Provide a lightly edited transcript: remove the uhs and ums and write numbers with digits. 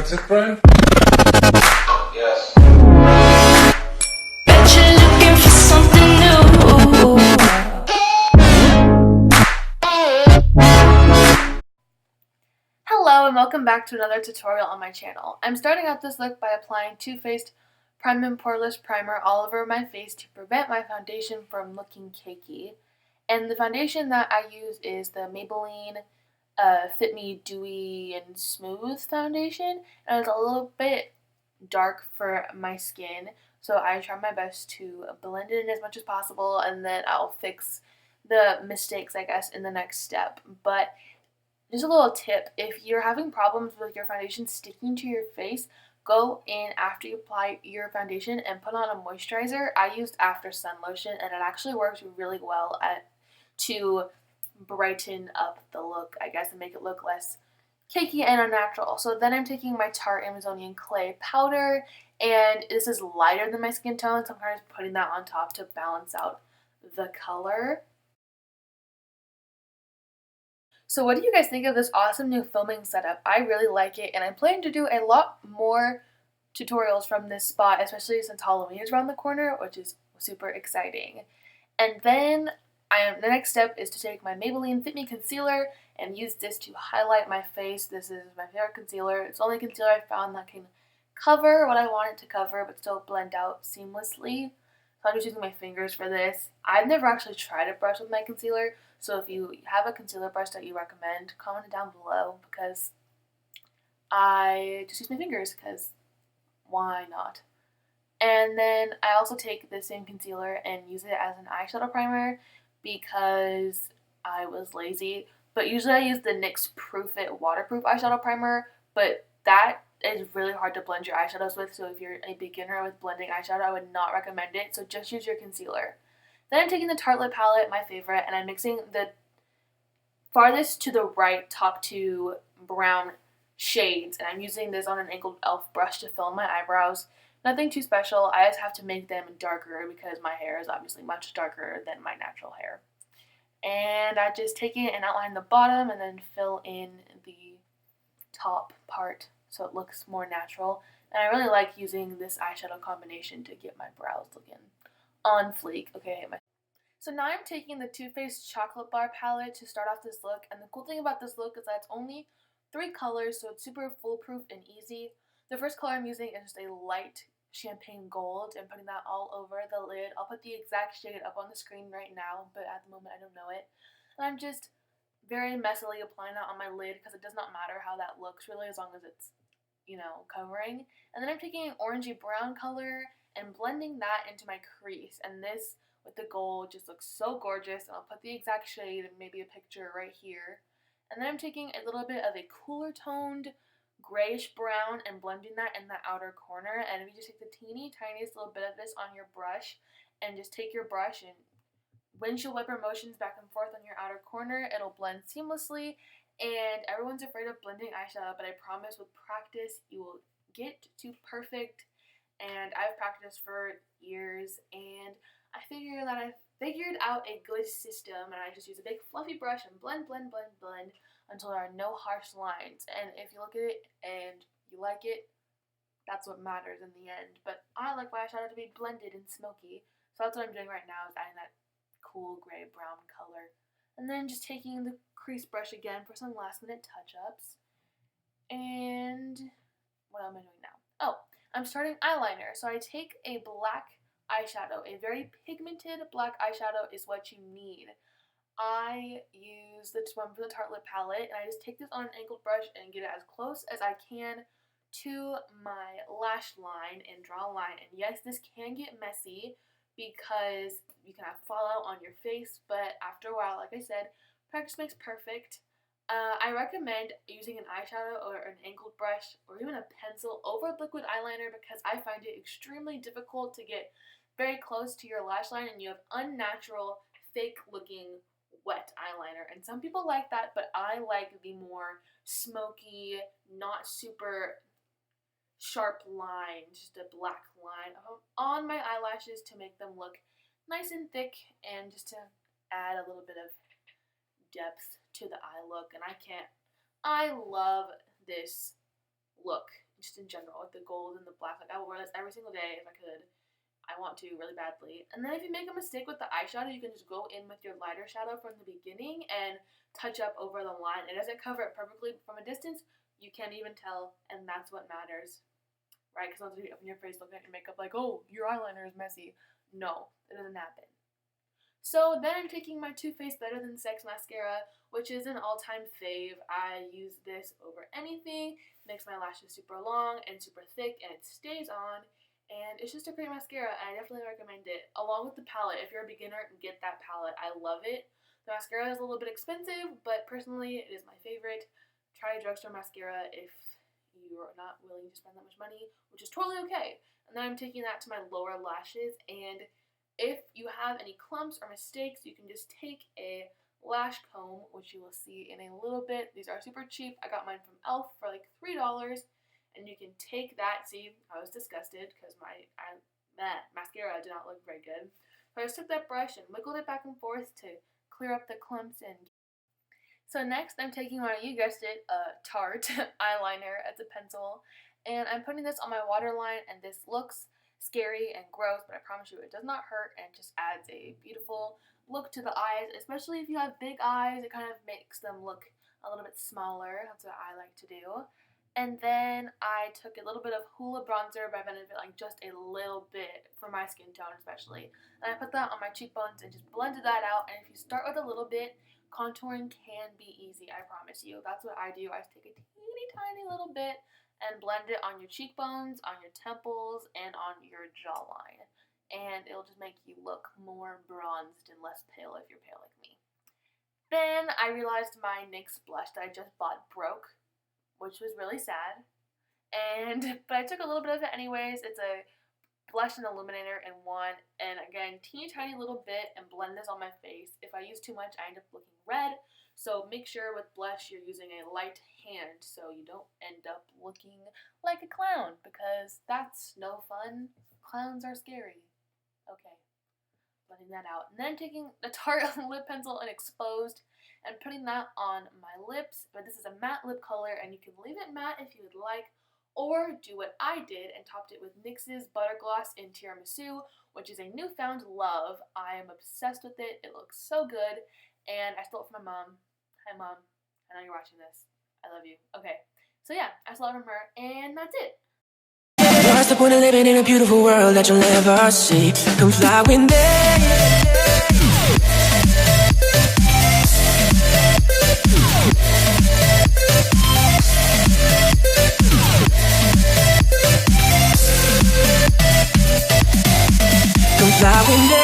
That's it, Brian? Yes. Bet you're looking for something new. Hello and welcome back to another tutorial on my channel. I'm starting out this look by applying Too Faced Prime and Poreless Primer all over my face to prevent my foundation from looking cakey. And the foundation that I use is the Maybelline Fit Me Dewy and Smooth foundation, and it's a little bit dark for my skin, so I try my best to blend it in as much as possible, and then I'll fix the mistakes, I guess, in the next step. But just a little tip, if you're having problems with your foundation sticking to your face, go in after you apply your foundation and put on a moisturizer. I used After Sun Lotion, and it actually works really well to brighten up the look, I guess, and make it look less cakey and unnatural. So then I'm taking my Tarte Amazonian Clay powder, and this is lighter than my skin tone, so I'm kind of putting that on top to balance out the color. So what do you guys think of this awesome new filming setup? I really like it, and I'm planning to do a lot more tutorials from this spot, especially since Halloween is around the corner, which is super exciting. And then the next step is to take my Maybelline Fit Me Concealer and use this to highlight my face. This is my favorite concealer. It's the only concealer I found that can cover what I want it to cover but still blend out seamlessly. So I'm just using my fingers for this. I've never actually tried a brush with my concealer, so if you have a concealer brush that you recommend, comment it down below, because I just use my fingers, because why not? And then I also take the same concealer and use it as an eyeshadow primer because I was lazy. But usually I use the NYX Proof It waterproof eyeshadow primer, but that is really hard to blend your eyeshadows with, so if you're a beginner with blending eyeshadow, I would not recommend it, so just use your concealer. Then I'm taking the Tarte lip palette, my favorite, and I'm mixing the farthest to the right top two brown shades, and I'm using this on an angled elf brush to fill in my eyebrows. Nothing too special, I just have to make them darker because my hair is obviously much darker than my natural hair. And I just take it and outline the bottom and then fill in the top part so it looks more natural. And I really like using this eyeshadow combination to get my brows looking on fleek. Okay, so now I'm taking the Too Faced Chocolate Bar palette to start off this look, and the cool thing about this look is that it's only 3 colors, so it's super foolproof and easy. The first color I'm using is just a light champagne gold, and putting that all over the lid. I'll put the exact shade up on the screen right now, but at the moment I don't know it. And I'm just very messily applying that on my lid because it does not matter how that looks really, as long as it's, you know, covering. And then I'm taking an orangey brown color and blending that into my crease, and this with the gold just looks so gorgeous. And I'll put the exact shade and maybe a picture right here. And then I'm taking a little bit of a cooler toned grayish brown and blending that in the outer corner. And if you just take the teeny tiniest little bit of this on your brush and just take your brush and windshield wiper motions back and forth on your outer corner, it'll blend seamlessly. And everyone's afraid of blending eyeshadow, but I promise with practice you will get to perfect. And I've practiced for years, and I figured out a good system, and I just use a big fluffy brush and blend until there are no harsh lines. And if you look at it and you like it, that's what matters in the end. But I like my eyeshadow to be blended and smoky, so that's what I'm doing right now, is adding that cool gray brown color. And then just taking the crease brush again for some last minute touch-ups. And what am I doing now? Oh, I'm starting eyeliner. So I take a black eyeshadow. A very pigmented black eyeshadow is what you need. I use this one from the Tarte lip palette, and I just take this on an angled brush and get it as close as I can to my lash line and draw a line. And yes, this can get messy because you can have fallout on your face, but after a while, like I said, practice makes perfect. I recommend using an eyeshadow or an angled brush or even a pencil over liquid eyeliner because I find it extremely difficult to get very close to your lash line and you have unnatural, fake looking wet eyeliner. And some people like that, but I like the more smoky, not super sharp line, just a black line on my eyelashes to make them look nice and thick and just to add a little bit of depth to the eye look. And I love this look just in general, with the gold and the black. Like, I will wear this every single day if I could. I want to really badly. And then if you make a mistake with the eyeshadow, you can just go in with your lighter shadow from the beginning and touch up over the line. It doesn't cover it perfectly from a distance. You can't even tell, and that's what matters, right? Because once you open your face looking at your makeup like, oh, your eyeliner is messy. No, it doesn't happen. So then I'm taking my Too Faced Better Than Sex mascara, which is an all-time fave. I use this over anything. It makes my lashes super long and super thick, and it stays on. And it's just a great mascara, and I definitely recommend it. Along with the palette. If you're a beginner, get that palette. I love it. The mascara is a little bit expensive, but personally, it is my favorite. Try a drugstore mascara if you're not willing to spend that much money, which is totally okay. And then I'm taking that to my lower lashes, and if you have any clumps or mistakes, you can just take a lash comb, which you will see in a little bit. These are super cheap. I got mine from e.l.f. for like $3, and you can take that. See, I was disgusted because my mascara did not look very good. So I just took that brush and wiggled it back and forth to clear up the clumps. And so next I'm taking my, you guessed it, Tarte eyeliner as a pencil, and I'm putting this on my waterline, and this looks scary and gross, but I promise you it does not hurt and just adds a beautiful look to the eyes, especially if you have big eyes. It kind of makes them look a little bit smaller. That's what I like to do. And then I took a little bit of Hoola bronzer by Benefit, like just a little bit for my skin tone especially, and I put that on my cheekbones and just blended that out. And if you start with a little bit, contouring can be easy, I promise you. That's what I do. I just take a teeny tiny little bit and blend it on your cheekbones, on your temples, and on your jawline. And it'll just make you look more bronzed and less pale if you're pale like me. Then I realized my NYX blush that I just bought broke, which was really sad. But I took a little bit of it anyways. It's a blush and illuminator in one. And again, teeny tiny little bit, and blend this on my face. If I use too much, I end up looking red. So make sure with blush you're using a light hand so you don't end up looking like a clown, because that's no fun. Clowns are scary. Okay, blending that out. And then I'm taking the Tarte lip pencil in Exposed and putting that on my lips. But this is a matte lip color, and you can leave it matte if you would like, or do what I did and topped it with NYX's Butter Gloss in Tiramisu, which is a newfound love. I am obsessed with it. It looks so good. And I stole it from my mom. Hi, Mom. I know you're watching this. I love you. Okay. So yeah, I stole it from her, and that's it. What's the point of living in a beautiful world that you'll never see? Come fly with me. Come fly with me.